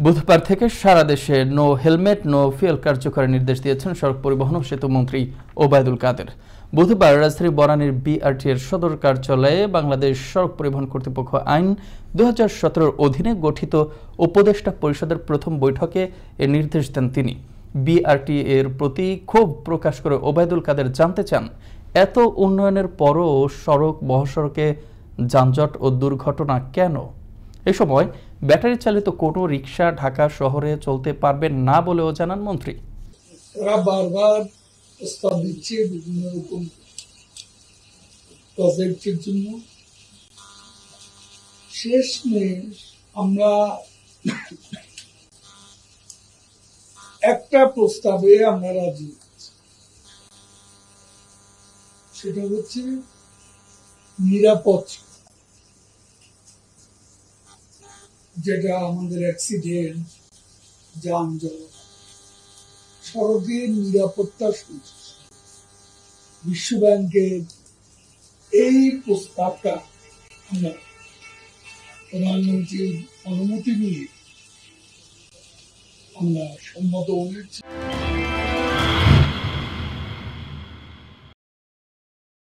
বুধবার থেকে সারা দেশে নো হেলমেট নো ফুয়েল কার্যকরের নির্দেশ দিয়েছেন সড়ক পরিবহন ও সেতু মন্ত্রী ওবায়দুল কাদের। বুধবার রাজধানী বনানীর বিআরটি এর সদর কার্যালয়ে বাংলাদেশ সড়ক পরিবহন কর্তৃপক্ষ আইন 2017 অধীনে গঠিত উপদেষ্টা পরিষদের প্রথম বৈঠকে এ নির্দেশ দেন তিনি। বিআরটি এর প্রতি ক্ষোভ প্রকাশ করে ওবায়দুল কাদের জানতে চান, এত উন্নয়নের পরও সড়ক মহাসড়কে যানজট ও দুর্ঘটনা কেন? এ সময় ব্যাটারি চালিত কোনো রিকশা ঢাকা শহরে চলতে পারবে না বলেও জানান মন্ত্রী। ওরা বারবার প্রস্তাব দিচ্ছে বিভিন্ন রকম প্রজেক্টের জন্য। শেষমেশ আমরা একটা প্রস্তাবে আমরা রাজি হচ্ছি, সেটা হচ্ছে নিরাপদ, যেটা আমাদের অ্যাক্সিডেন্ট, যানজট, সড়কের নিরাপত্তা সুনিশ্চিত। বিশ্ব ব্যাংকের এই প্রস্তাবটা আমরা প্রধানমন্ত্রীর অনুমতি নিয়ে আমরা সম্মত হয়েছি।